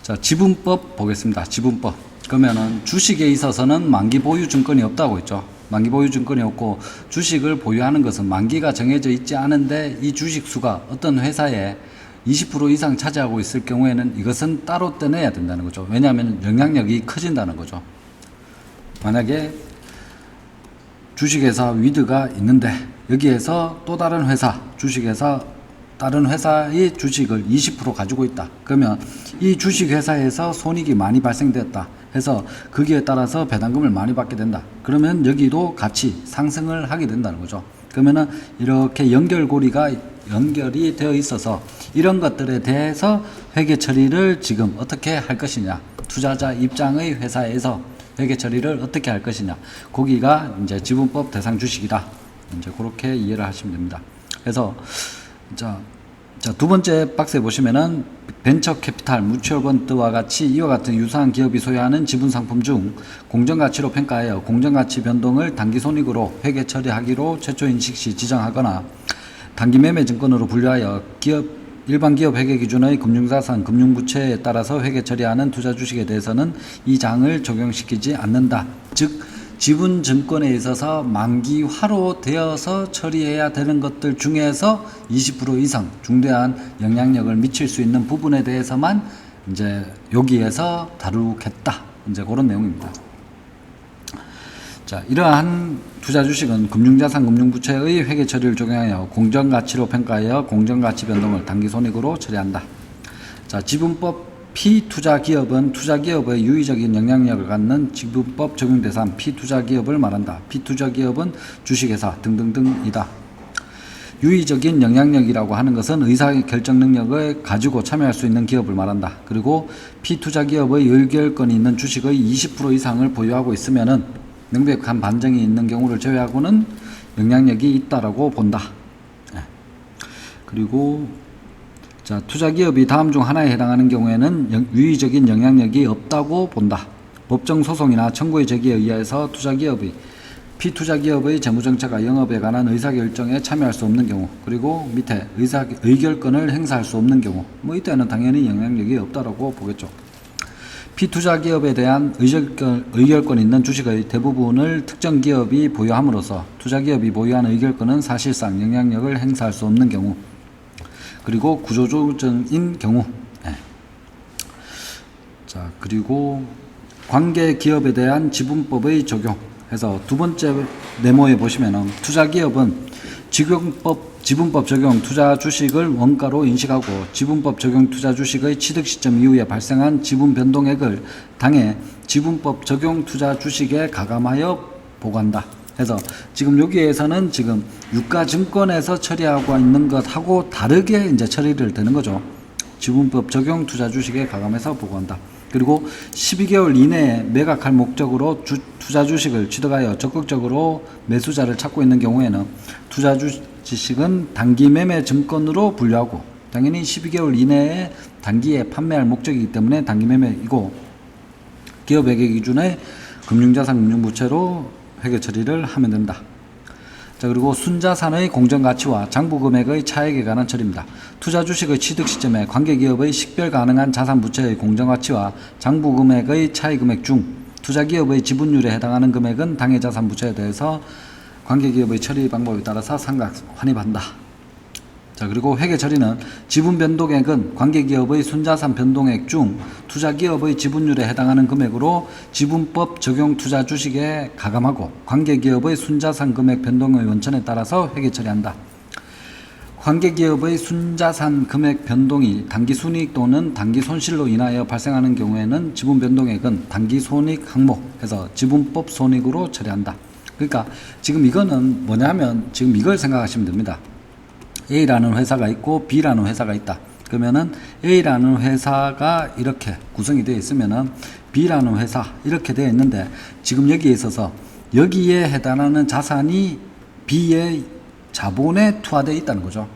자, 지분법 보겠습니다. 지분법. 그러면은 주식에 있어서는 만기 보유 증권이 없다고 했죠. 만기 보유 증권이 없고 주식을 보유하는 것은 만기가 정해져 있지 않은데 이 주식 수가 어떤 회사에 20% 이상 차지하고 있을 경우에는 이것은 따로 떼내야 된다는 거죠. 왜냐하면 영향력이 커진다는 거죠. 만약에 주식회사 위드가 있는데 여기에서 또 다른 회사, 주식회사 다른 회사의 주식을 20% 가지고 있다. 그러면 이 주식회사에서 손익이 많이 발생되었다 해서 거기에 따라서 배당금을 많이 받게 된다. 그러면 여기도 같이 상승을 하게 된다는 거죠. 그러면은 이렇게 연결고리가 연결이 되어 있어서 이런 것들에 대해서 회계 처리를 지금 어떻게 할 것이냐, 투자자 입장의 회사에서 회계 처리를 어떻게 할 것이냐, 거기가 이제 지분법 대상 주식이다. 이제 그렇게 이해를 하시면 됩니다. 그래서 자, 두 번째 박스에 보시면은 벤처 캐피탈, 뮤추얼 펀드와 같이 이와 같은 유사한 기업이 소유하는 지분 상품 중 공정가치로 평가하여 공정가치 변동을 당기손익으로 회계 처리하기로 최초 인식 시 지정하거나 단기 매매 증권으로 분류하여 일반 기업 회계 기준의 금융자산, 금융부채에 따라서 회계 처리하는 투자 주식에 대해서는 이 장을 적용시키지 않는다. 즉 지분 증권에 있어서 만기화로 되어서 처리해야 되는 것들 중에서 20% 이상 중대한 영향력을 미칠 수 있는 부분에 대해서만 이제 여기에서 다루겠다. 이제 그런 내용입니다. 자, 이러한 투자 주식은 금융자산, 금융부채의 회계 처리를 적용하여 공정가치로 평가하여 공정가치 변동을 당기손익으로 처리한다. 자, 지분법 피투자기업은 투자기업의 유의적인 영향력을 갖는 지분법 적용 대상 피투자기업을 말한다. 피투자기업은 주식회사 등등등이다. 유의적인 영향력이라고 하는 것은 의사결정 능력을 가지고 참여할 수 있는 기업을 말한다. 그리고 피투자기업의 의결권이 있는 주식의 20% 이상을 보유하고 있으면은 명백한 반증이 있는 경우를 제외하고는 영향력이 있다라고 본다. 그리고 자, 투자기업이 다음 중 하나에 해당하는 경우에는 유의적인 영향력이 없다고 본다. 법정 소송이나 청구의 제기에 의해서 피투자기업의 재무정책과 영업에 관한 의사결정에 참여할 수 없는 경우, 그리고 밑에 의결권을 행사할 수 없는 경우, 이때는 당연히 영향력이 없다라고 보겠죠. 피투자기업에 대한 의결권이 있는 주식의 대부분을 특정 기업이 보유함으로써 투자기업이 보유한 의결권은 사실상 영향력을 행사할 수 없는 경우, 그리고 구조조정인 경우. 자, 그리고 관계 기업에 대한 지분법의 적용 해서 두 번째 네모에 보시면은 투자기업은 지분법 적용 투자 주식을 원가로 인식하고 지분법 적용 투자 주식의 취득 시점 이후에 발생한 지분 변동액을 당해 지분법 적용 투자 주식에 가감하여 보고한다. 그래서 지금 여기에서는 지금 유가증권에서 처리하고 있는 것하고 다르게 이제 처리를 되는 거죠. 지분법 적용 투자 주식에 가감해서 보고한다. 그리고 12개월 이내에 매각할 목적으로 투자 주식을 취득하여 적극적으로 매수자를 찾고 있는 경우에는 투자 주식은 단기 매매 증권으로 분류하고, 당연히 12개월 이내에 단기에 판매할 목적이기 때문에 단기 매매이고, 기업회계 기준의 금융자산, 금융부채로 회계 처리를 하면 된다. 자, 그리고 순자산의 공정가치와 장부금액의 차액에 관한 처리입니다. 투자 주식의 취득 시점에 관계기업의 식별 가능한 자산 부채의 공정가치와 장부금액의 차이금액 중 투자기업의 지분율에 해당하는 금액은 당해 자산 부채에 대해서 관계기업의 처리 방법에 따라서 상각 환입한다. 자, 그리고 회계 처리는 지분 변동액은 관계기업의 순자산 변동액 중 투자기업의 지분율에 해당하는 금액으로 지분법 적용 투자 주식에 가감하고 관계기업의 순자산 금액 변동의 원천에 따라서 회계 처리한다. 관계기업의 순자산 금액 변동이 단기 순이익 또는 단기 손실로 인하여 발생하는 경우에는 지분 변동액은 단기 손익 항목에서 지분법 손익으로 처리한다. 그러니까 지금 이거는 뭐냐면 지금 이걸 생각하시면 됩니다. A라는 회사가 있고 B라는 회사가 있다. 그러면은 A라는 회사가 이렇게 구성이 되어 있으면은 B라는 회사 이렇게 되어 있는데 지금 여기에 있어서 여기에 해당하는 자산이 B의 자본에 투하되어 있다는 거죠.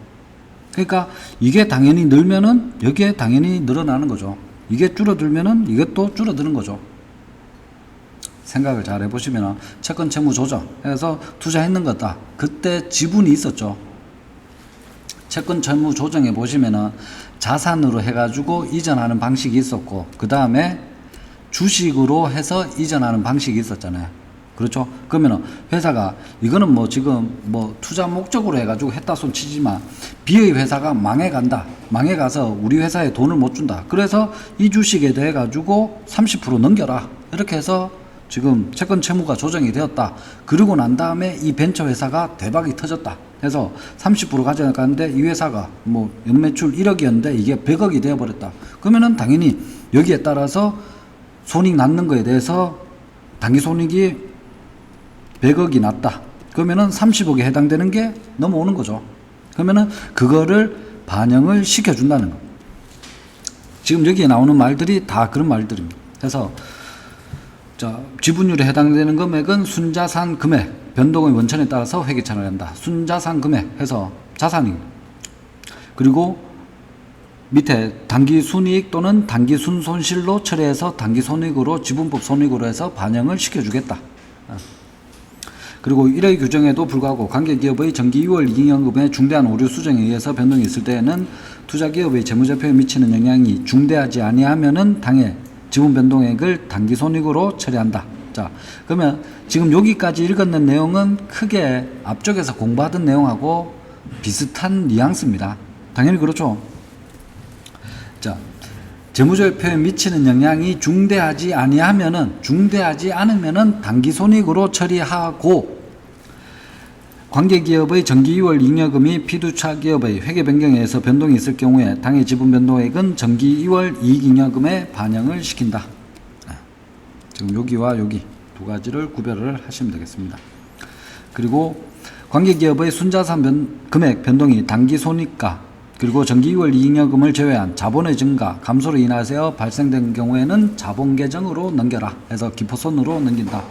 그러니까 이게 당연히 늘면은 여기에 당연히 늘어나는 거죠. 이게 줄어들면은 이것도 줄어드는 거죠. 생각을 잘 해보시면 채권 채무 조정 해서 투자했는 거다. 그때 지분이 있었죠. 채권 채무 조정에 보시면은 자산으로 해가지고 이전하는 방식이 있었고, 그 다음에 주식으로 해서 이전하는 방식이 있었잖아요. 그렇죠? 그러면은 회사가 이거는 뭐 지금 뭐 투자 목적으로 해가지고 했다 손 치지만 B의 회사가 망해간다. 망해가서 우리 회사에 돈을 못 준다. 그래서 이 주식에 대해 가지고 30% 넘겨라. 이렇게 해서 지금 채권 채무가 조정이 되었다. 그러고 난 다음에 이 벤처 회사가 대박이 터졌다. 해서 30% 가져가는데 이 회사가 뭐 연매출 1억이었는데 이게 100억이 되어버렸다. 그러면은 당연히 여기에 따라서 손익 났는 거에 대해서 당기손익이 100억이 났다. 그러면은 30억에 해당되는 게 넘어오는 거죠. 그러면은 그거를 반영을 시켜준다는 거. 지금 여기에 나오는 말들이 다 그런 말들입니다. 그래서 자, 지분율에 해당되는 금액은 순자산 금액, 변동의 원천에 따라서 회계처리를 한다. 순자산 금액 해서 자산이. 그리고 밑에 단기 순이익 또는 단기 순손실로 처리해서 단기 손익으로 지분법 손익으로 해서 반영을 시켜주겠다. 그리고 이러한 규정에도 불구하고 관계기업의 정기 6월 이익잉여금의 중대한 오류 수정에 의해서 변동이 있을 때에는 투자기업의 재무제표에 미치는 영향이 중대하지 아니하면은 당해 지분 변동액을 단기 손익으로 처리한다. 자, 그러면 지금 여기까지 읽었는 내용은 크게 앞쪽에서 공부하던 내용하고 비슷한 뉘앙스입니다. 당연히 그렇죠. 자, 재무제표에 미치는 영향이 중대하지 않으면은 단기 손익으로 처리하고, 관계기업의 정기 2월 잉여금이 피투자기업의 회계 변경에 의해서 변동이 있을 경우에 당해 지분 변동액은 정기 2월 이익잉여금에 반영을 시킨다. 지금 여기와 여기 두 가지를 구별을 하시면 되겠습니다. 그리고 관계기업의 순자산 금액 변동이 단기 손익과 그리고 정기 2월 이익잉여금을 제외한 자본의 증가, 감소로 인하여 발생된 경우에는 자본 계정으로 넘겨라 해서 기포손으로 넘긴다.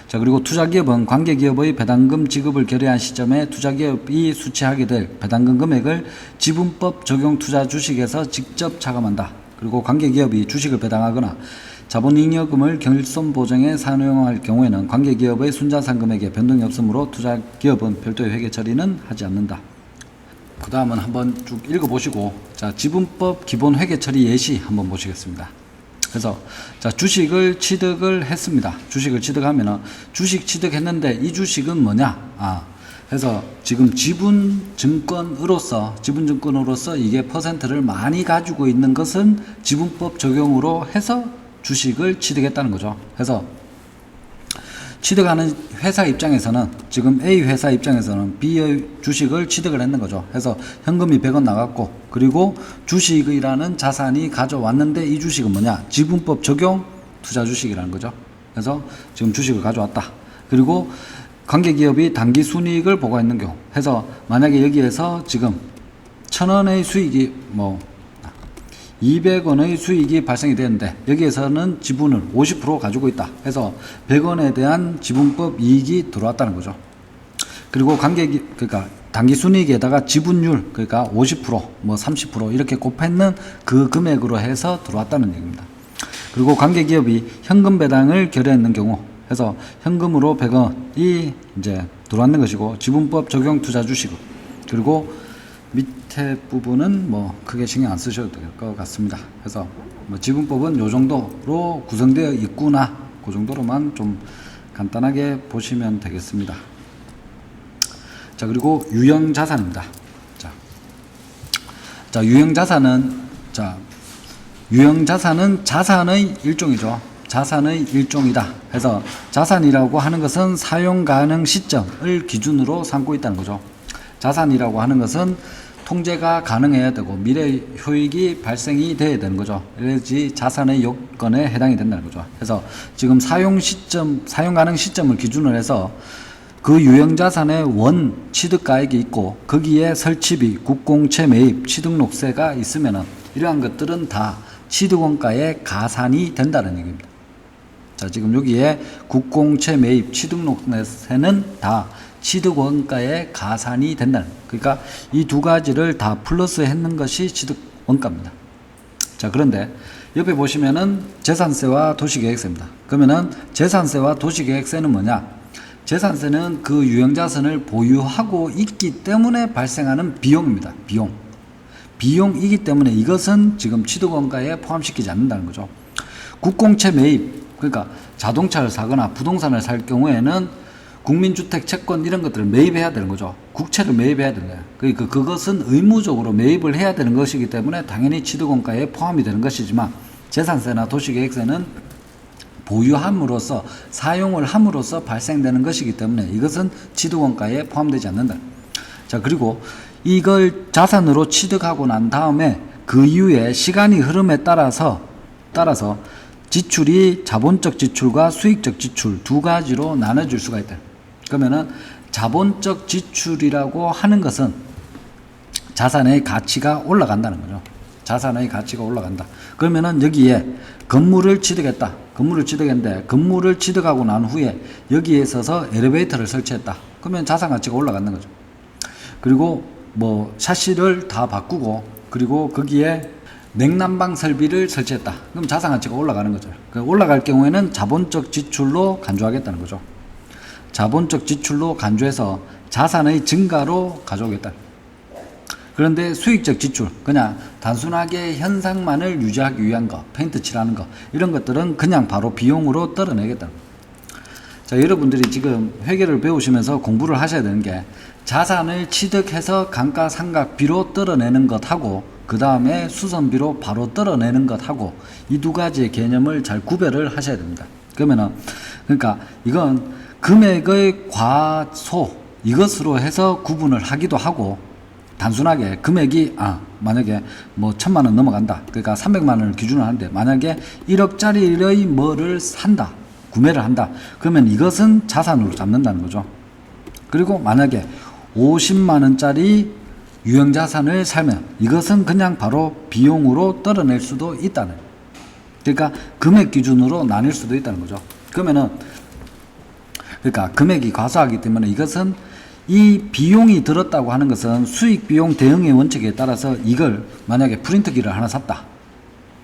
자, 그리고 투자기업은 관계기업의 배당금 지급을 결의한 시점에 투자기업이 수취하게 될 배당금 금액을 지분법 적용 투자 주식에서 직접 차감한다. 그리고 관계기업이 주식을 배당하거나 자본잉여금을 결손 보정에 사용할 경우에는 관계기업의 순자산 금액에 변동이 없으므로 투자기업은 별도의 회계 처리는 하지 않는다. 그 다음은 한번 쭉 읽어보시고, 자, 지분법 기본 회계 처리 예시 한번 보시겠습니다. 그래서 자, 주식을 취득을 했습니다. 주식을 취득하면은 주식 취득했는데 이 주식은 뭐냐? 그래서 지금 지분증권으로서 이게 퍼센트를 많이 가지고 있는 것은 지분법 적용으로 해서 주식을 취득했다는 거죠. 그래서 취득하는 회사 입장에서는 지금 A 회사 입장에서는 B의 주식을 취득을 했는 거죠. 그래서 현금이 100원 나갔고, 그리고 주식이라는 자산이 가져왔는데 이 주식은 뭐냐? 지분법 적용 투자 주식이라는 거죠. 그래서 지금 주식을 가져왔다. 그리고 관계기업이 단기 순이익을 보고했는 경우, 해서 만약에 여기에서 지금 1,000원의 수익이 200원의 수익이 발생이 되는데 여기에서는 지분을 50% 가지고 있다. 그래서 100원에 대한 지분법 이익이 들어왔다는 거죠. 그리고 그러니까 단기 순이익에다가 지분율, 그러니까 50%, 30% 이렇게 곱했는 그 금액으로 해서 들어왔다는 얘기입니다. 그리고 관계기업이 현금 배당을 결의했는 경우, 해서 현금으로 100원이 이제 들어왔는 것이고, 지분법 적용 투자 주식, 그리고 밑에 부분은 크게 신경 안 쓰셔도 될 것 같습니다. 그래서 지분법은 요 정도로 구성되어 있구나, 그 정도로만 좀 간단하게 보시면 되겠습니다. 자, 그리고 유형자산입니다. 자, 유형자산은 자산의 일종이죠. 자산의 일종이다. 그래서 자산이라고 하는 것은 사용 가능 시점을 기준으로 삼고 있다는 거죠. 자산이라고 하는 것은 통제가 가능해야 되고 미래 효익이 발생이 돼야 되는 거죠. 그래야지 자산의 요건에 해당이 된다는 거죠. 그래서 지금 사용 가능 시점을 기준으로 해서 그 유형자산의 원 취득가액이 있고 거기에 설치비, 국공채 매입, 취득록세가 있으면은 이러한 것들은 다 취득원가의 가산이 된다는 얘기입니다. 자, 지금 여기에 국공채 매입, 취득록세는 다 취득원가의 가산이 된다는, 그러니까 이 두 가지를 다 플러스 했는 것이 취득원가입니다. 자, 그런데 옆에 보시면은 재산세와 도시계획세입니다. 그러면은 재산세와 도시계획세는 뭐냐? 재산세는 그 유형자산을 보유하고 있기 때문에 발생하는 비용입니다. 비용이기 때문에 이것은 지금 취득원가에 포함시키지 않는다는 거죠. 국공채 매입, 그러니까 자동차를 사거나 부동산을 살 경우에는 국민주택 채권 이런 것들을 매입해야 되는 거죠. 국채를 매입해야 되는 거예요. 그러니까 그것은 의무적으로 매입을 해야 되는 것이기 때문에 당연히 취득원가에 포함이 되는 것이지만 재산세나 도시계획세는 보유함으로써 사용을 함으로써 발생되는 것이기 때문에 이것은 취득원가에 포함되지 않는다. 자, 그리고 이걸 자산으로 취득하고 난 다음에 그 이후에 시간이 흐름에 따라서 지출이 자본적 지출과 수익적 지출 두 가지로 나눠질 수가 있다. 그러면은 자본적 지출이라고 하는 것은 자산의 가치가 올라간다는 거죠. 자산의 가치가 올라간다. 그러면은 여기에 건물을 취득했는데 건물을 취득하고 난 후에 여기에 있어서 엘리베이터를 설치했다. 그러면 자산 가치가 올라가는 거죠. 그리고 뭐 샤시를 다 바꾸고 그리고 거기에 냉난방 설비를 설치했다. 그럼 자산 가치가 올라가는 거죠. 올라갈 경우에는 자본적 지출로 간주하겠다는 거죠. 자본적 지출로 간주해서 자산의 증가로 가져오겠다. 그런데 수익적 지출, 그냥 단순하게 현상만을 유지하기 위한 거, 페인트 칠하는 거, 이런 것들은 그냥 바로 비용으로 떨어내겠다. 자, 여러분들이 지금 회계를 배우시면서 공부를 하셔야 되는 게 자산을 취득해서 감가상각비로 떨어내는 것하고 그 다음에 수선비로 바로 떨어내는 것하고 이 두 가지의 개념을 잘 구별을 하셔야 됩니다. 그러니까 이건 금액의 과소 이것으로 해서 구분을 하기도 하고 단순하게 금액이 만약에 뭐 1,000만 원 넘어간다. 그러니까 300만 원을 기준으로 하는데 만약에 1억짜리의 뭐를 산다. 구매를 한다. 그러면 이것은 자산으로 잡는다는 거죠. 그리고 만약에 50만 원짜리 유형자산을 살면 이것은 그냥 바로 비용으로 떨어낼 수도 있다는. 그러니까 금액 기준으로 나뉠 수도 있다는 거죠. 그러니까 금액이 과소하기 때문에 이것은 이 비용이 들었다고 하는 것은 수익 비용 대응의 원칙에 따라서 이걸 만약에 프린터기를 하나 샀다.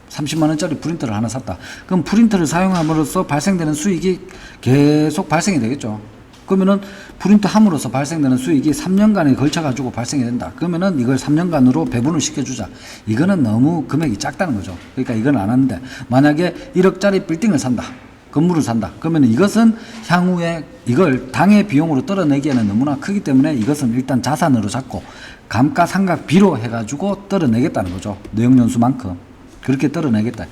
30만 원짜리 프린터를 하나 샀다. 그럼 프린터를 사용함으로써 발생되는 수익이 계속 발생이 되겠죠. 그러면은 프린터 함으로써 발생되는 수익이 3년간에 걸쳐가지고 발생이 된다. 그러면은 이걸 3년간으로 배분을 시켜주자. 이거는 너무 금액이 작다는 거죠. 그러니까 이건 안 하는데 만약에 1억짜리 빌딩을 산다. 건물을 산다. 그러면 이것은 향후에 이걸 당의 비용으로 떨어내기에는 너무나 크기 때문에 이것은 일단 자산으로 잡고 감가상각비로 해가지고 떨어내겠다는 거죠. 내용연수만큼. 그렇게 떨어내겠다.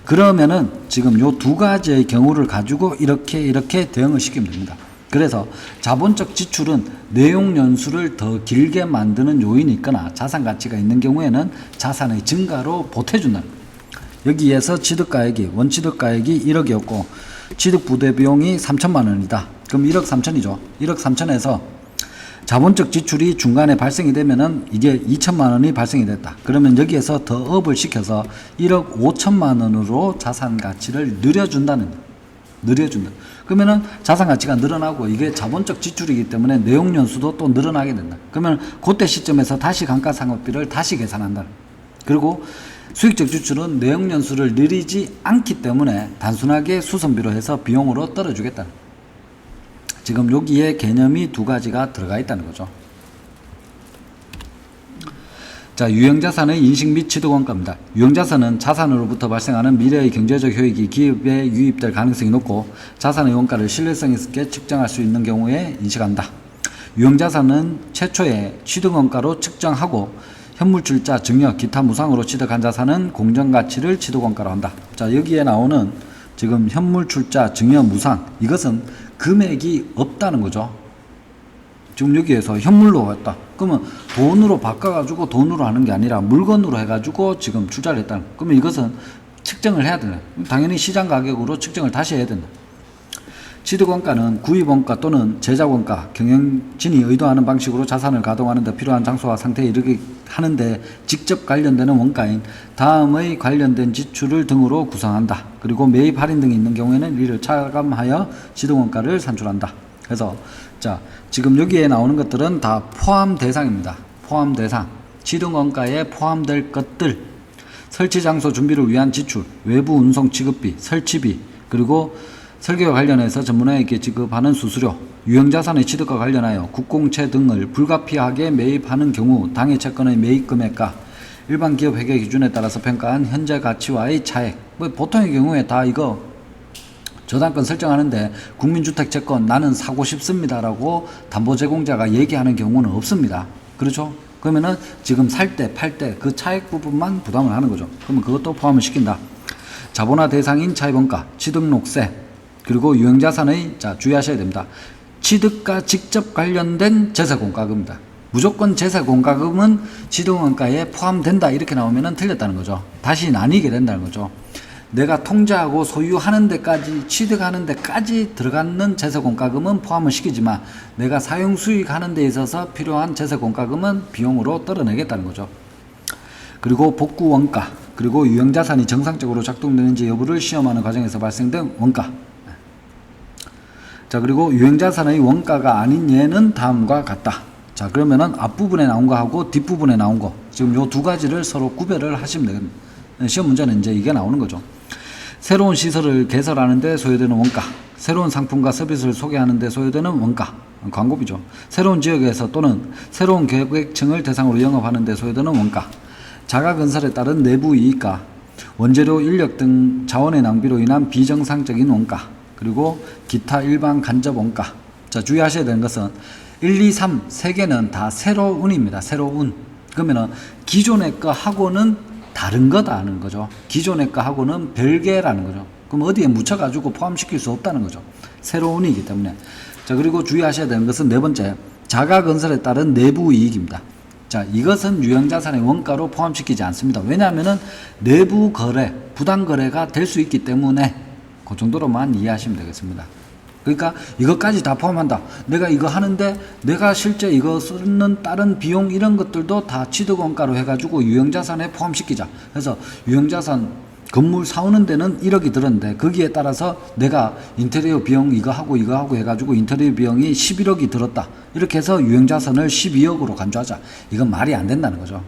그러면은 지금 요 두 가지의 경우를 가지고 이렇게 대응을 시키면 됩니다. 그래서 자본적 지출은 내용연수를 더 길게 만드는 요인이 있거나 자산 가치가 있는 경우에는 자산의 증가로 보태준다. 여기에서 취득가액이 원취득가액이 1억이었고 취득부대비용이 3천만 원이다. 그럼 1억 3천이죠. 1억 3천에서 자본적 지출이 중간에 발생이 되면은 이게 2천만 원이 발생이 됐다. 그러면 여기에서 더 업을 시켜서 1억 5천만 원으로 자산 가치를 늘려준다. 그러면은 자산 가치가 늘어나고 이게 자본적 지출이기 때문에 내용연수도 또 늘어나게 된다. 그러면 그때 시점에서 다시 감가상각비를 다시 계산한다. 그리고 수익적 지출은 내용연수를 늘리지 않기 때문에 단순하게 수선비로 해서 비용으로 떨어주겠다. 지금 여기에 개념이 두 가지가 들어가 있다는 거죠. 자, 유형자산의 인식 및 취득원가입니다. 유형자산은 자산으로부터 발생하는 미래의 경제적 효익이 기업에 유입될 가능성이 높고 자산의 원가를 신뢰성 있게 측정할 수 있는 경우에 인식한다. 유형자산은 최초에 취득원가로 측정하고 현물출자, 증여, 기타 무상으로 취득한 자산은 공정가치를 취득원가로 한다. 자, 여기에 나오는 지금 현물출자, 증여, 무상 이것은 금액이 없다는 거죠. 지금 여기에서 현물로 했다. 그러면 돈으로 바꿔가지고 돈으로 하는 게 아니라 물건으로 해가지고 지금 출자를 했다. 그러면 이것은 측정을 해야 된다. 당연히 시장 가격으로 측정을 다시 해야 된다. 취득원가는 구입원가 또는 제작원가, 경영진이 의도하는 방식으로 자산을 가동하는 데 필요한 장소와 상태에 이르게 하는데 직접 관련되는 원가인 다음의 관련된 지출을 등으로 구성한다. 그리고 매입 할인 등이 있는 경우에는 이를 차감하여 취득원가를 산출한다. 그래서 자, 지금 여기에 나오는 것들은 다 포함 대상입니다. 포함 대상. 취득원가에 포함될 것들. 설치 장소 준비를 위한 지출, 외부 운송 취급비, 설치비, 그리고 설계와 관련해서 전문가에게 지급하는 수수료, 유형자산의 취득과 관련하여 국공채 등을 불가피하게 매입하는 경우 당해 채권의 매입 금액과 일반 기업 회계 기준에 따라서 평가한 현재 가치와의 차액. 뭐 보통의 경우에 다 이거 저당권 설정하는데 국민주택채권 나는 사고 싶습니다라고 담보제공자가 얘기하는 경우는 없습니다. 그렇죠? 그러면은 지금 살 때, 팔 때 그 차액 부분만 부담을 하는 거죠. 그러면 그것도 포함을 시킨다. 자본화 대상인 차입원가, 취득록세, 그리고 유형자산의, 자, 주의하셔야 됩니다. 취득과 직접 관련된 재세공과금입니다. 무조건 재세공과금은 취득원가에 포함된다 이렇게 나오면 틀렸다는 거죠. 다시 나뉘게 된다는 거죠. 내가 통제하고 소유하는 데까지, 취득하는 데까지 들어가는 재세공과금은 포함을 시키지만 내가 사용 수익하는 데 있어서 필요한 재세공과금은 비용으로 떨어내겠다는 거죠. 그리고 복구원가, 그리고 유형자산이 정상적으로 작동되는지 여부를 시험하는 과정에서 발생된 원가. 자, 그리고 유형자산의 원가가 아닌 예는 다음과 같다. 자, 그러면은 앞부분에 나온 거하고 뒷부분에 나온 거, 지금 요 두 가지를 서로 구별을 하시면 되겠습니다. 시험 문제는 이제 이게 나오는 거죠. 새로운 시설을 개설하는 데 소요되는 원가, 새로운 상품과 서비스를 소개하는 데 소요되는 원가, 광고비죠. 새로운 지역에서 또는 새로운 고객층을 대상으로 영업하는 데 소요되는 원가, 자가건설에 따른 내부 이익과 원재료, 인력 등 자원의 낭비로 인한 비정상적인 원가, 그리고 기타 일반 간접 원가. 자, 주의하셔야 되는 것은 1, 2, 3, 3개는 다 새로운입니다. 새로운. 그러면은 기존의 거하고는 다른 거다는 거죠. 기존의 거하고는 별개라는 거죠. 그럼 어디에 묻혀가지고 포함시킬 수 없다는 거죠. 새로운이기 때문에. 자, 그리고 주의하셔야 되는 것은 네 번째, 자가건설에 따른 내부 이익입니다. 자, 이것은 유형자산의 원가로 포함시키지 않습니다. 왜냐하면은 내부 거래, 부당 거래가 될 수 있기 때문에 그 정도로만 이해하시면 되겠습니다. 그러니까 이것까지 다 포함한다. 내가 이거 하는데 내가 실제 이거 쓰는 다른 비용 이런 것들도 다 취득원가로 해가지고 유형자산에 포함시키자. 그래서 유형자산 건물 사오는 데는 1억이 들었는데 거기에 따라서 내가 인테리어 비용 이거 하고 해가지고 인테리어 비용이 11억이 들었다. 이렇게 해서 유형자산을 12억으로 간주하자. 이건 말이 안 된다는 거죠.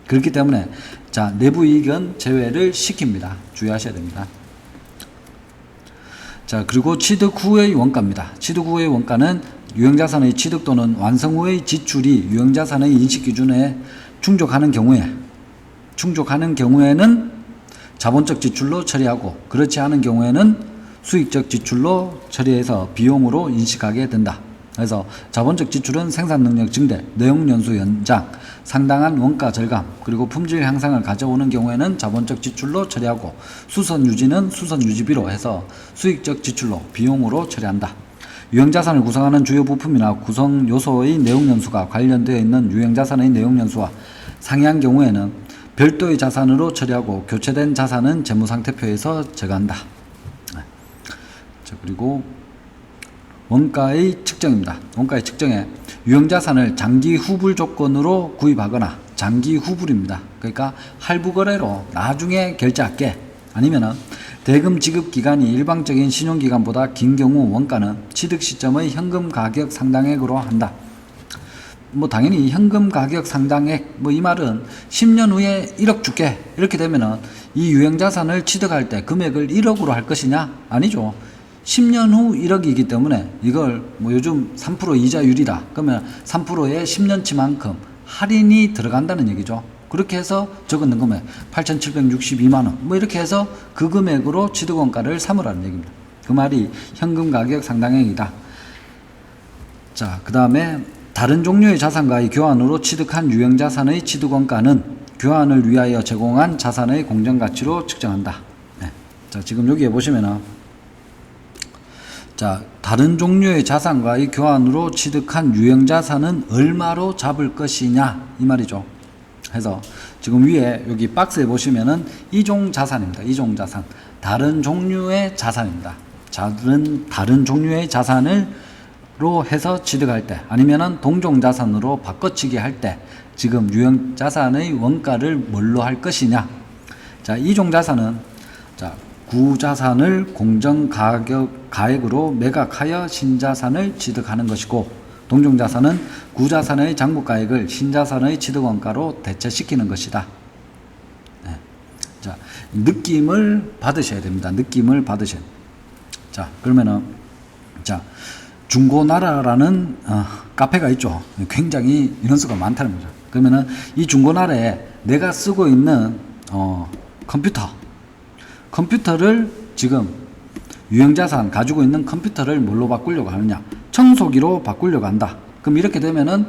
그렇기 때문에 자, 내부이익은 제외를 시킵니다. 주의하셔야 됩니다. 자, 그리고 취득 후의 원가입니다. 취득 후의 원가는 유형자산의 취득 또는 완성 후의 지출이 유형자산의 인식 기준에 충족하는 경우에는 자본적 지출로 처리하고 그렇지 않은 경우에는 수익적 지출로 처리해서 비용으로 인식하게 된다. 그래서 자본적 지출은 생산능력 증대, 내용연수 연장, 상당한 원가 절감, 그리고 품질 향상을 가져오는 경우에는 자본적 지출로 처리하고 수선 유지는 수선 유지비로 해서 수익적 지출로 비용으로 처리한다. 유형자산을 구성하는 주요 부품이나 구성 요소의 내용연수가 관련되어 있는 유형자산의 내용연수와 상이한 경우에는 별도의 자산으로 처리하고 교체된 자산은 재무상태표에서 제거한다. 자, 그리고 원가의 측정입니다. 원가의 측정에 유형자산을 장기 후불 조건으로 구입하거나 장기 후불입니다. 그러니까 할부 거래로 나중에 결제할게 아니면은 대금 지급 기간이 일방적인 신용기간보다 긴 경우 원가는 취득 시점의 현금 가격 상당액으로 한다. 뭐 당연히 현금 가격 상당액 뭐 이 말은 10년 후에 1억 줄게 이렇게 되면은 이 유형자산을 취득할 때 금액을 1억으로 할 것이냐? 아니죠. 10년 후 1억이기 때문에 이걸 뭐 요즘 3% 이자율이다. 그러면 3%의 10년치만큼 할인이 들어간다는 얘기죠. 그렇게 해서 적은 금액 8,762만원 뭐 이렇게 해서 그 금액으로 취득원가를 삼으라는 얘기입니다. 그 말이 현금 가격 상당액이다. 자, 그 다음에 다른 종류의 자산과의 교환으로 취득한 유형자산의 취득원가는 교환을 위하여 제공한 자산의 공정가치로 측정한다. 네. 자, 지금 여기에 보시면은 자, 다른 종류의 자산과의 교환으로 취득한 유형자산은 얼마로 잡을 것이냐 이 말이죠. 해서 지금 위에 여기 박스에 보시면은 이종자산입니다. 이종자산. 다른 종류의 자산입니다. 다른 종류의 자산으로 해서 취득할 때 아니면은 동종자산으로 바꿔치기 할 때 지금 유형자산의 원가를 뭘로 할 것이냐. 자, 이종자산은 자, 구자산을 공정가액으로 매각하여 신자산을 취득하는 것이고 동종자산은 구자산의 장부가액을 신자산의 취득원가로 대체시키는 것이다. 네. 자, 느낌을 받으셔야 됩니다. 느낌을 받으셔야 됩니다. 자, 그러면은 자, 중고나라라는 카페가 있죠. 굉장히 인원수가 많다는 거죠. 그러면은 이 중고나라에 내가 쓰고 있는 컴퓨터를 지금 유형자산 가지고 있는 컴퓨터를 뭘로 바꾸려고 하느냐, 청소기로 바꾸려고 한다. 그럼 이렇게 되면은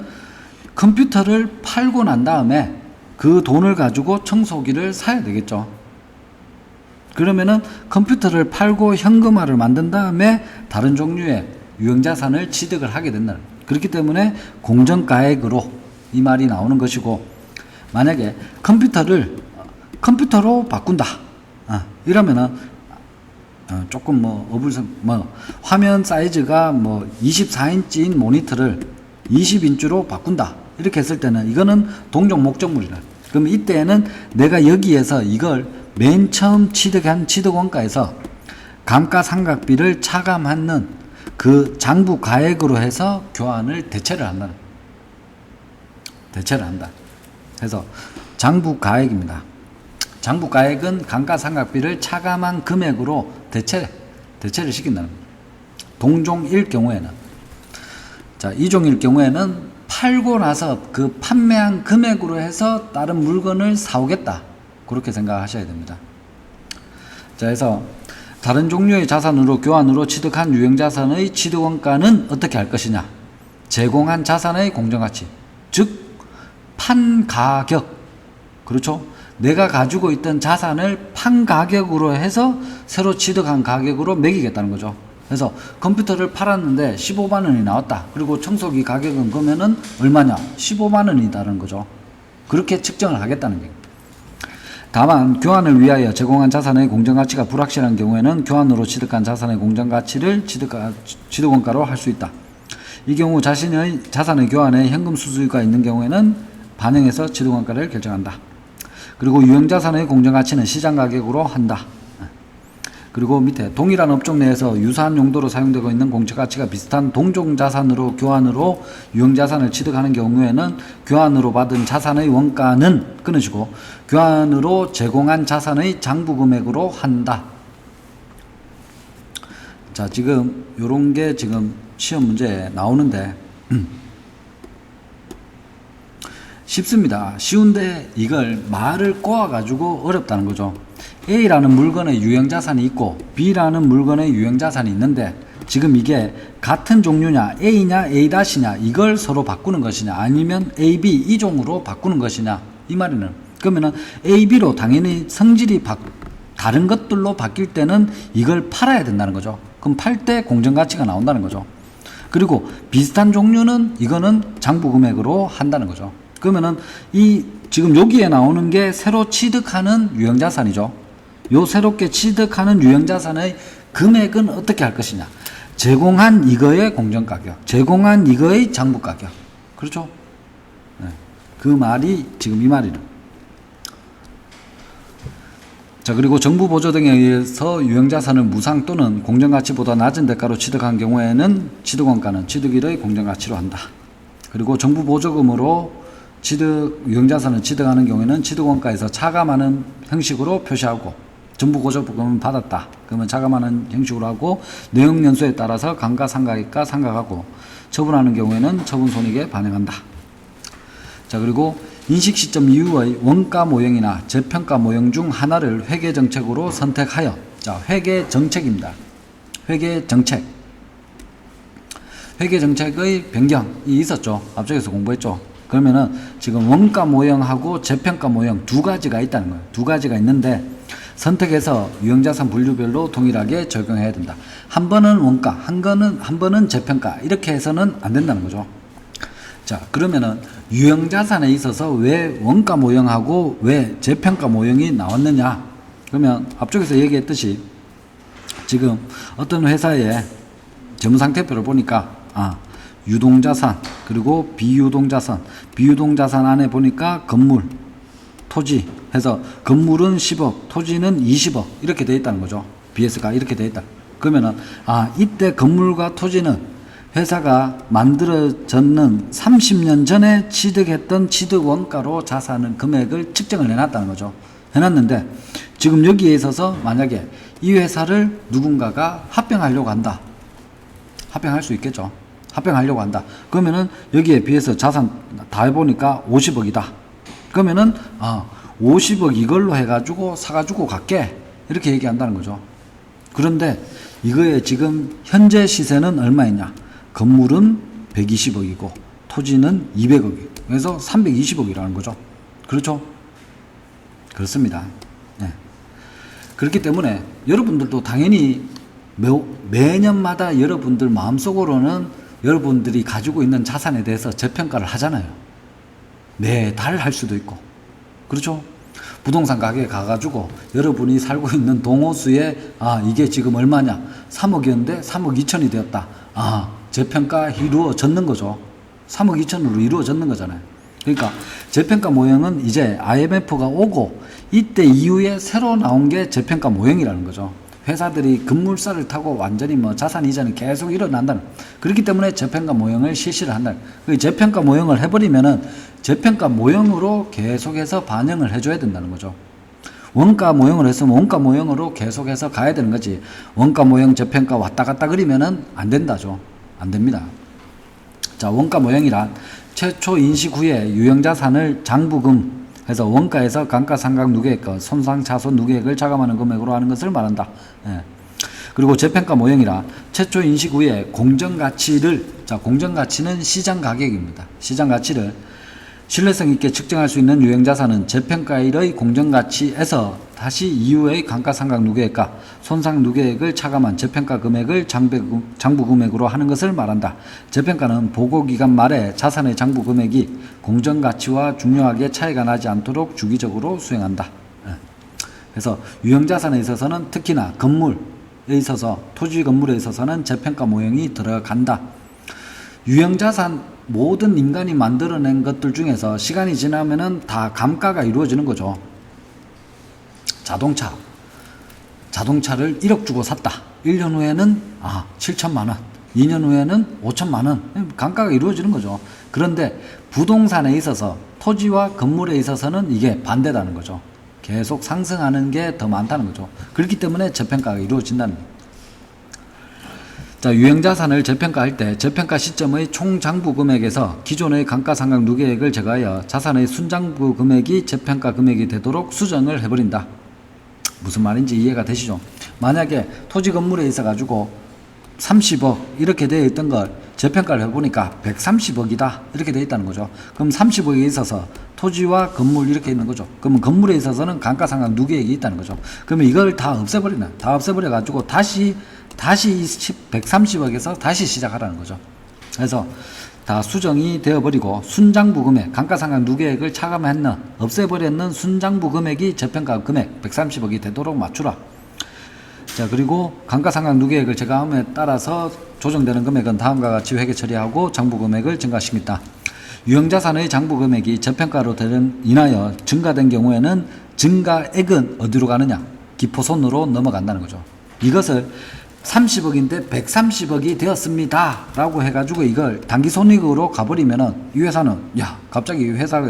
컴퓨터를 팔고 난 다음에 그 돈을 가지고 청소기를 사야 되겠죠. 그러면은 컴퓨터를 팔고 현금화를 만든 다음에 다른 종류의 유형자산을 취득을 하게 된다. 그렇기 때문에 공정가액으로 이 말이 나오는 것이고, 만약에 컴퓨터를 컴퓨터로 바꾼다. 이러면은 조금 화면 사이즈가 24인치인 모니터를 20인치로 바꾼다. 이렇게 했을 때는 이거는 동종 목적물이라. 그럼 이때는 내가 여기에서 이걸 맨 처음 취득한 취득원가에서 감가상각비를 차감하는 그 장부 가액으로 해서 교환을 대체를 한다. 그래서 장부 가액입니다. 장부 가액은 감가상각비를 차감한 금액으로 대체를 시킨다는 겁니다. 동종일 경우에는, 자, 이종일 경우에는 팔고 나서 그 판매한 금액으로 해서 다른 물건을 사오겠다. 그렇게 생각하셔야 됩니다. 자, 그래서 다른 종류의 자산으로 교환으로 취득한 유형자산의 취득원가는 어떻게 할 것이냐. 제공한 자산의 공정가치, 즉 판 가격, 그렇죠? 내가 가지고 있던 자산을 판 가격으로 해서 새로 취득한 가격으로 매기겠다는 거죠. 그래서 컴퓨터를 팔았는데 15만 원이 나왔다. 그리고 청소기 가격은 그러면은 얼마냐? 15만 원이다는 거죠. 그렇게 측정을 하겠다는 거예요. 다만 교환을 위하여 제공한 자산의 공정가치가 불확실한 경우에는 교환으로 취득한 자산의 공정가치를 취득원가로 할 수 있다. 이 경우 자신의 자산의 교환에 현금 수수가 있는 경우에는 반영해서 취득원가를 결정한다. 그리고 유형자산의 공정가치는 시장가격으로 한다. 그리고 밑에 동일한 업종 내에서 유사한 용도로 사용되고 있는 공정가치가 비슷한 동종자산으로 교환으로 유형자산을 취득하는 경우에는 교환으로 받은 자산의 원가는 끊어지고 교환으로 제공한 자산의 장부금액으로 한다. 자, 지금 요런 게 지금 시험 문제에 나오는데 쉽습니다. 쉬운데 이걸 말을 꼬아가지고 어렵다는 거죠. A라는 물건의 유형자산이 있고 B라는 물건의 유형자산이 있는데 지금 이게 같은 종류냐, A냐, A-냐 이걸 서로 바꾸는 것이냐, 아니면 A, B 이종으로 바꾸는 것이냐, 이 말이는. 그러면은 A, B로 당연히 성질이 다른 것들로 바뀔 때는 이걸 팔아야 된다는 거죠. 그럼 팔 때 공정가치가 나온다는 거죠. 그리고 비슷한 종류는 이거는 장부금액으로 한다는 거죠. 그러면은 이 지금 여기에 나오는 게 새로 취득하는 유형자산이죠. 요 새롭게 취득하는 유형자산의 금액은 어떻게 할 것이냐. 제공한 이거의 공정가격, 제공한 이거의 장부가격. 그렇죠? 네. 그 말이 지금 이 말이는. 자, 그리고 정부 보조 등에 의해서 유형자산을 무상 또는 공정가치보다 낮은 대가로 취득한 경우에는 취득원가는 취득일의 공정가치로 한다. 그리고 정부 보조금으로 유형자산을 취득하는 경우에는 취득원가에서 차감하는 형식으로 표시하고, 정부 보조금은 받았다. 그러면 차감하는 형식으로 하고, 내역연수에 따라서 감가상각액과 상각하고, 처분하는 경우에는 처분손익에 반영한다. 자, 그리고 인식시점 이후의 원가 모형이나 재평가 모형 중 하나를 회계정책으로 선택하여, 자, 회계정책입니다. 회계정책의 변경이 있었죠. 앞쪽에서 공부했죠. 그러면은 지금 원가 모형하고 재평가 모형 두 가지가 있다는 거예요. 두 가지가 있는데 선택해서 유형자산 분류별로 동일하게 적용해야 된다. 한 번은 원가, 한 번은 재평가, 이렇게 해서는 안 된다는 거죠. 자, 그러면은 유형자산에 있어서 왜 원가 모형하고 왜 재평가 모형이 나왔느냐? 그러면 앞쪽에서 얘기했듯이 지금 어떤 회사의 재무상태표를 보니까 유동자산, 그리고 비유동자산 안에 보니까 건물, 토지 해서 건물은 10억, 토지는 20억 이렇게 돼 있다는 거죠. BS가 이렇게 돼 있다. 그러면은 이때 건물과 토지는 회사가 만들어졌는 30년 전에 취득했던 취득원가로 자산은 금액을 측정을 해놨다는 거죠. 해놨는데 지금 여기에 있어서 만약에 이 회사를 누군가가 합병하려고 한다. 합병할 수 있겠죠. 합병하려고 한다. 그러면은 여기에 비해서 자산 다 해보니까 50억이다. 그러면은 50억 이걸로 해가지고 사가지고 갈게 이렇게 얘기한다는 거죠. 그런데 이거의 지금 현재 시세는 얼마이냐? 건물은 120억이고 토지는 200억이고 그래서 320억이라는 거죠. 그렇죠? 그렇습니다. 네. 그렇기 때문에 여러분들도 당연히 매년마다 여러분들 마음속으로는 여러분들이 가지고 있는 자산에 대해서 재평가를 하잖아요. 매달 할 수도 있고. 그렇죠? 부동산 가게에 가가지고 여러분이 살고 있는 동호수에 이게 지금 얼마냐? 3억이었는데 3억 2천이 되었다. 재평가 이루어졌는 거죠. 3억 2천으로 이루어졌는 거잖아요. 그러니까 재평가 모형은 이제 IMF가 오고 이때 이후에 새로 나온 게 재평가 모형이라는 거죠. 회사들이 급물살을 타고 완전히 자산 이전이 계속 일어난다는. 그렇기 때문에 재평가 모형을 실시를 한다. 그 재평가 모형을 해버리면은 재평가 모형으로 계속해서 반영을 해줘야 된다는 거죠. 원가 모형을 했으면 원가 모형으로 계속해서 가야 되는 거지. 원가 모형 재평가 왔다 갔다 그리면은 안 된다죠. 안 됩니다. 자, 원가 모형이란 최초 인식 후에 유형자산을 장부금 해서 원가에서 감가상각 누계액, 손상차손 누계액을 차감하는 금액으로 하는 것을 말한다. 예. 그리고 재평가 모형이라 최초 인식 후에 공정가치를, 공정가치는 시장가격입니다. 시장가치를 신뢰성 있게 측정할 수 있는 유형자산은 재평가일의 공정가치에서 다시 이후의 감가상각 누계액과 손상 누계액을 차감한 재평가 금액을 장부 금액으로 하는 것을 말한다. 재평가는 보고기간 말에 자산의 장부 금액이 공정가치와 중요하게 차이가 나지 않도록 주기적으로 수행한다. 그래서 유형자산에 있어서는 특히나 건물에 있어서 토지 건물에 있어서는 재평가 모형이 들어간다. 유형자산 모든 인간이 만들어낸 것들 중에서 시간이 지나면은 다 감가가 이루어지는 거죠. 자동차를 1억 주고 샀다. 1년 후에는 7천만 원, 2년 후에는 5천만 원, 감가가 이루어지는 거죠. 그런데 부동산에 있어서 토지와 건물에 있어서는 이게 반대라는 거죠. 계속 상승하는 게 더 많다는 거죠. 그렇기 때문에 재평가가 이루어진다는 거예요. 자, 유형자산을 재평가할 때 재평가 시점의 총장부 금액에서 기존의 감가상각 누계액을 제거하여 자산의 순장부 금액이 재평가 금액이 되도록 수정을 해버린다. 무슨 말인지 이해가 되시죠? 만약에 토지 건물에 있어가지고 30억 이렇게 되어 있던 걸 재평가를 해보니까 130억이다 이렇게 되어 있다는 거죠. 그럼 30억에 있어서 토지와 건물 이렇게 있는 거죠. 그러면 건물에 있어서는 감가상각 누계액이 있다는 거죠. 그러면 이걸 다 없애버리네. 다 없애버려가지고 다시 130억에서 다시 시작하라는 거죠. 그래서 다 수정이 되어버리고 순장부 금액, 감가상각 누계액을 차감했는, 없애버렸는 순장부 금액이 재평가 금액 130억이 되도록 맞추라. 자, 그리고 감가상각 누계액을 제거함에 따라서 조정되는 금액은 다음과 같이 회계 처리하고 장부 금액을 증가시킵니다. 유형자산의 장부 금액이 재평가로 인하여 증가된 경우에는 증가액은 어디로 가느냐? 기포손으로 넘어간다는 거죠. 이것을 30억인데 130억이 되었습니다 라고 해가지고 이걸 단기손익으로 가버리면은 이 회사는 갑자기 이 회사가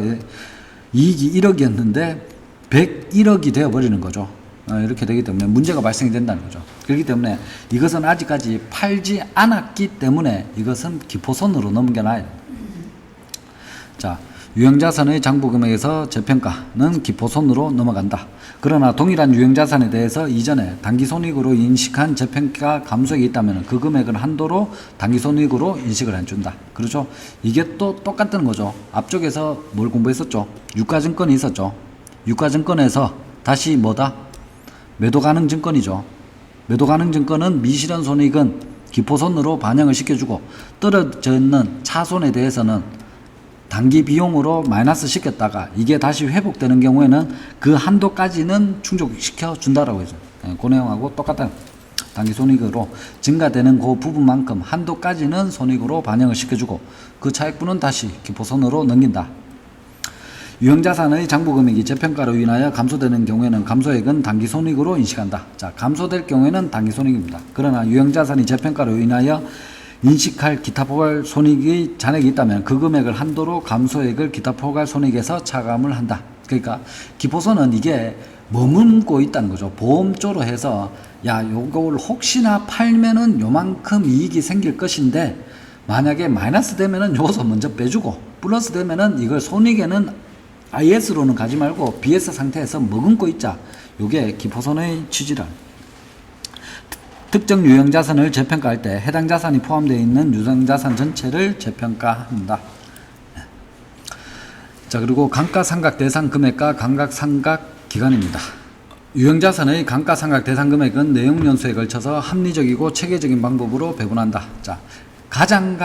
이익이 1억이었는데 101억이 되어버리는 거죠. 이렇게 되기 때문에 문제가 발생이 된다는 거죠. 그렇기 때문에 이것은 아직까지 팔지 않았기 때문에 이것은 기포손으로 넘겨놔야 돼요. 자, 유형자산의 장부금액에서 재평가는 기포손으로 넘어간다. 그러나 동일한 유형자산에 대해서 이전에 단기손익으로 인식한 재평가 감소액이 있다면 그 금액은 한도로 단기손익으로 인식을 해준다. 그렇죠? 이게 또 똑같은 거죠. 앞쪽에서 뭘 공부했었죠? 유가증권이 있었죠. 유가증권에서 다시 뭐다? 매도가능증권이죠. 매도가능증권은 미실현 손익은 기포손으로 반영을 시켜주고 떨어져 있는 차손에 대해서는 단기 비용으로 마이너스 시켰다가 이게 다시 회복되는 경우에는 그 한도까지는 충족시켜 준다라고 해서 그 내용하고 똑같은 단기 손익으로 증가되는 그 부분만큼 한도까지는 손익으로 반영을 시켜주고 그 차액분은 다시 기포손으로 넘긴다. 유형자산의 장부금액이 재평가로 인하여 감소되는 경우에는 감소액은 단기손익으로 인식한다. 자, 감소될 경우에는 단기손익입니다. 그러나 유형자산이 재평가로 인하여 인식할 기타 포괄 손익의 잔액이 있다면 그 금액을 한도로 감소액을 기타 포괄 손익에서 차감을 한다. 그러니까 기포손은 이게 머금고 있다는 거죠. 보험조로 해서 야, 요걸 혹시나 팔면은 요만큼 이익이 생길 것인데 만약에 마이너스 되면은 요것을 먼저 빼주고 플러스 되면은 이걸 손익에는 IS로는 가지 말고 BS 상태에서 머금고 있자. 요게 기포손의 취지라. 특정 유형자산을 재평가할 때 해당 자산이 포함되어 있는 유형자산 전체를 재평가합니다. 자, 그리고 감가상각 대상 금액과 감가상각 기간입니다. 유형자산의 감가상각 대상 금액은 내용연수에 걸쳐서 합리적이고 체계적인 방법으로 배분한다. 자, 가장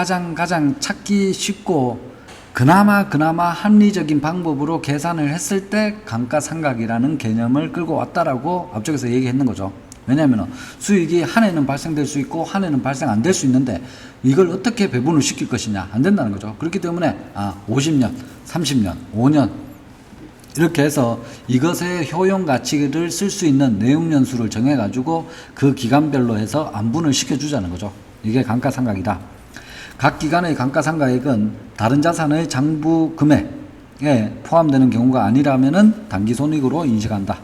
찾기 쉽고 그나마 합리적인 방법으로 계산을 했을 때 감가상각이라는 개념을 끌고 왔다라고 앞쪽에서 얘기했는 거죠. 왜냐하면 수익이 한 해는 발생될 수 있고 한 해는 발생 안 될 수 있는데 이걸 어떻게 배분을 시킬 것이냐, 안 된다는 거죠. 그렇기 때문에 50년, 30년, 5년 이렇게 해서 이것의 효용 가치를 쓸 수 있는 내용연수를 정해가지고 그 기간별로 해서 안분을 시켜주자는 거죠. 이게 감가상각이다. 각 기간의 감가상각액은 다른 자산의 장부 금액에 포함되는 경우가 아니라면은 당기손익으로 인식한다.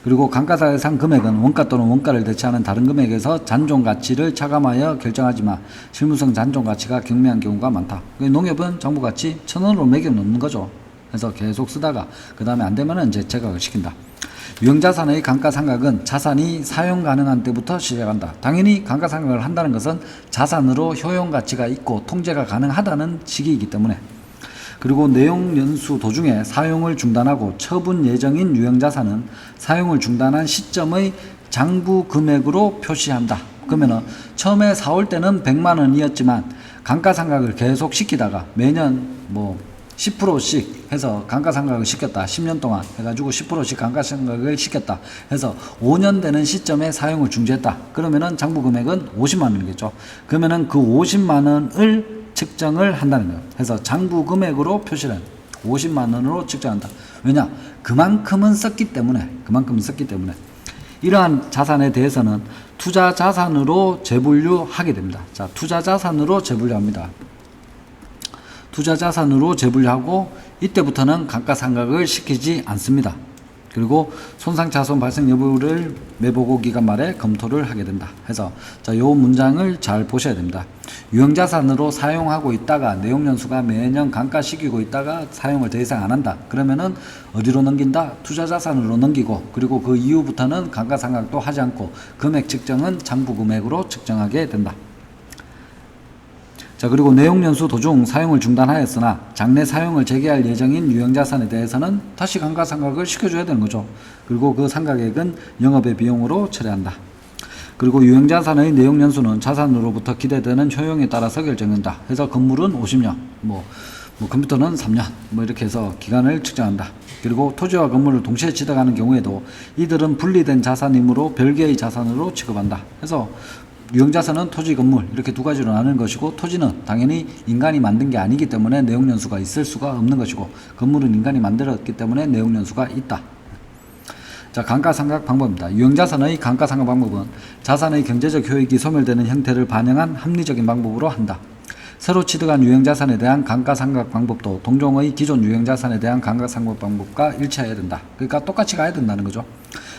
그리고 감가상각 금액은 원가 또는 원가를 대체하는 다른 금액에서 잔존가치를 차감하여 결정하지만 실무성 잔존가치가 경미한 경우가 많다. 농협은 장부가치 1,000원으로 매겨 놓는 거죠. 그래서 계속 쓰다가 그 다음에 안 되면은 이제 제각을 시킨다. 유형자산의 감가상각은 자산이 사용 가능한 때부터 시작한다. 당연히 감가상각을 한다는 것은 자산으로 효용가치가 있고 통제가 가능하다는 시기이기 때문에. 그리고 내용연수 도중에 사용을 중단하고 처분 예정인 유형자산은 사용을 중단한 시점의 장부 금액으로 표시한다. 그러면은 처음에 사올 때는 100만 원이었지만 감가상각을 계속 시키다가 매년 10%씩 해서 감가상각을 시켰다. 10년 동안 해가지고 10%씩 감가상각을 시켰다. 해서 5년 되는 시점에 사용을 중지했다. 그러면은 장부 금액은 50만 원이겠죠. 그러면은 그 50만 원을 측정을 한다는 거예요. 그래서 장부 금액으로 표시를 50만 원으로 측정한다. 왜냐? 그만큼은 썼기 때문에. 이러한 자산에 대해서는 투자 자산으로 재분류하게 됩니다. 자, 투자 자산으로 재분류합니다. 투자 자산으로 재분류하고 이때부터는 감가상각을 시키지 않습니다. 그리고 손상차손 발생 여부를 매보고 기간 말에 검토를 하게 된다. 해서 요 문장을 잘 보셔야 됩니다. 유형자산으로 사용하고 있다가 내용연수가 매년 감가시키고 있다가 사용을 더 이상 안 한다. 그러면은 어디로 넘긴다? 투자자산으로 넘기고 그리고 그 이후부터는 감가상각도 하지 않고 금액 측정은 장부금액으로 측정하게 된다. 자, 그리고 내용연수 도중 사용을 중단하였으나 장래 사용을 재개할 예정인 유형자산에 대해서는 다시 감가상각을 시켜줘야 되는 거죠. 그리고 그 상각액은 영업의 비용으로 처리한다. 그리고 유형자산의 내용연수는 자산으로부터 기대되는 효용에 따라서 결정된다. 그래서 건물은 50년, 컴퓨터는 3년, 이렇게 해서 기간을 측정한다. 그리고 토지와 건물을 동시에 취득하는 경우에도 이들은 분리된 자산이므로 별개의 자산으로 취급한다. 그래서 유형자산은 토지, 건물 이렇게 두 가지로 나누는 것이고 토지는 당연히 인간이 만든 게 아니기 때문에 내용연수가 있을 수가 없는 것이고 건물은 인간이 만들었기 때문에 내용연수가 있다. 자, 감가상각 방법입니다. 유형자산의 감가상각 방법은 자산의 경제적 효익이 소멸되는 형태를 반영한 합리적인 방법으로 한다. 새로 취득한 유형자산에 대한 감가상각 방법도 동종의 기존 유형자산에 대한 감가상각 방법과 일치해야 된다. 그러니까 똑같이 가야 된다는 거죠.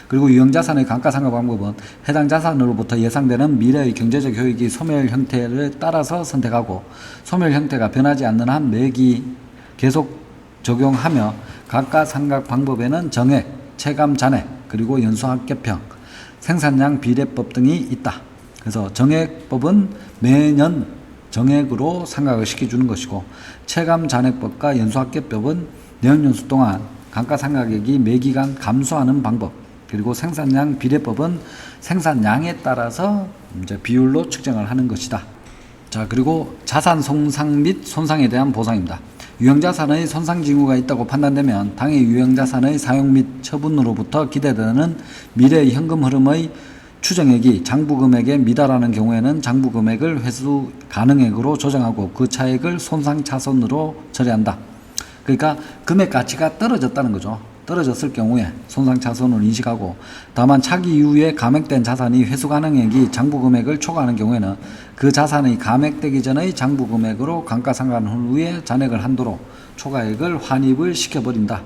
그리고 유형자산의 감가상각 방법은 해당 자산으로부터 예상되는 미래의 경제적 효익이 소멸 형태를 따라서 선택하고 소멸 형태가 변하지 않는 한 매기 계속 적용하며 감가상각 방법에는 정액, 체감 잔액, 그리고 연수합계평, 생산량 비례법 등이 있다. 그래서 정액법은 매년 정액으로 상각을 시켜주는 것이고 체감 잔액법과 연수합계법은 내연연수 동안 감가상각액이 매기간 감소하는 방법, 그리고 생산량 비례법은 생산량에 따라서 이제 비율로 측정을 하는 것이다. 자, 그리고 자산 손상 및 손상에 대한 보상입니다. 유형자산의 손상 징후가 있다고 판단되면 당해 유형자산의 사용 및 처분으로부터 기대되는 미래의 현금 흐름의 추정액이 장부금액에 미달하는 경우에는 장부금액을 회수 가능액으로 조정하고 그 차액을 손상차손으로 처리한다. 그러니까 금액 가치가 떨어졌다는 거죠. 떨어졌을 경우에 손상차손을 인식하고 다만 차기 이후에 감액된 자산이 회수 가능액이 장부금액을 초과하는 경우에는 그 자산이 감액되기 전의 장부금액으로 감가상각 후에 잔액을 한도로 초과액을 환입을 시켜버린다.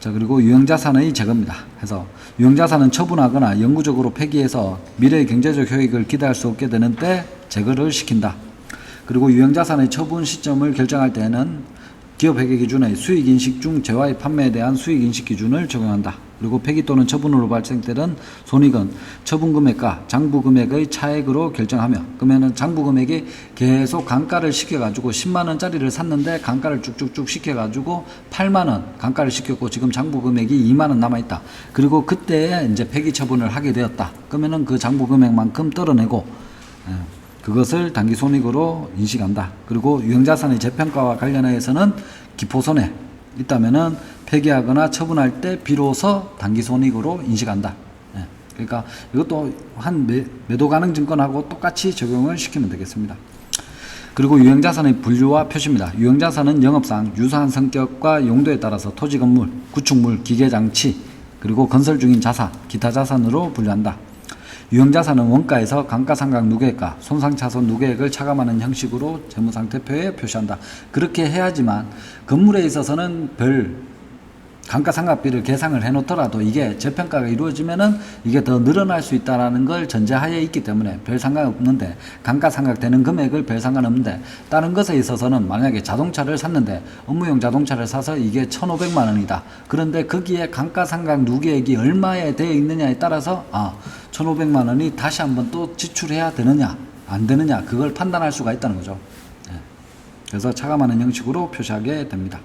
자, 그리고 유형자산의 제거입니다. 해서 유형자산은 처분하거나 영구적으로 폐기해서 미래의 경제적 효익을 기대할 수 없게 되는 때 제거를 시킨다. 그리고 유형자산의 처분 시점을 결정할 때에는 기업회계 기준의 수익인식 중 재화의 판매에 대한 수익인식 기준을 적용한다. 그리고 폐기 또는 처분으로 발생되는 손익은 처분금액과 장부금액의 차액으로 결정하며, 그러면 장부금액이 계속 강가를 시켜가지고 10만원짜리를 샀는데 강가를 쭉쭉쭉 시켜가지고 8만원 강가를 시켰고 지금 장부금액이 2만원 남아있다. 그리고 그때에 이제 폐기 처분을 하게 되었다. 그러면은 그 장부금액만큼 떨어내고 그것을 당기손익으로 인식한다. 그리고 유형자산의 재평가와 관련해서는 기포손해 있다면은 폐기하거나 처분할 때 비로소 당기손익으로 인식한다. 그러니까 이것도 한 매도 가능 증권하고 똑같이 적용을 시키면 되겠습니다. 그리고 유형자산의 분류와 표시입니다. 유형자산은 영업상 유사한 성격과 용도에 따라서 토지, 건물, 구축물, 기계장치, 그리고 건설 중인 자산, 기타 자산으로 분류한다. 유형자산은 원가에서 감가상각 누계액과 손상차손 누계액을 차감하는 형식으로 재무상태표에 표시한다. 그렇게 해야지만 건물에 있어서는 별 감가상각비를 계상을 해놓더라도 이게 재평가가 이루어지면은 이게 더 늘어날 수 있다는 걸 전제하에 있기 때문에 별 상관없는데, 감가상각되는 금액을 별 상관없는데, 다른 것에 있어서는 만약에 자동차를 샀는데 업무용 자동차를 사서 이게 1,500만 원이다. 그런데 거기에 감가상각 누계액이 얼마에 되어 있느냐에 따라서 1,500만 원이 다시 한번 또 지출해야 되느냐 안 되느냐 그걸 판단할 수가 있다는 거죠. 그래서 차감하는 형식으로 표시하게 됩니다.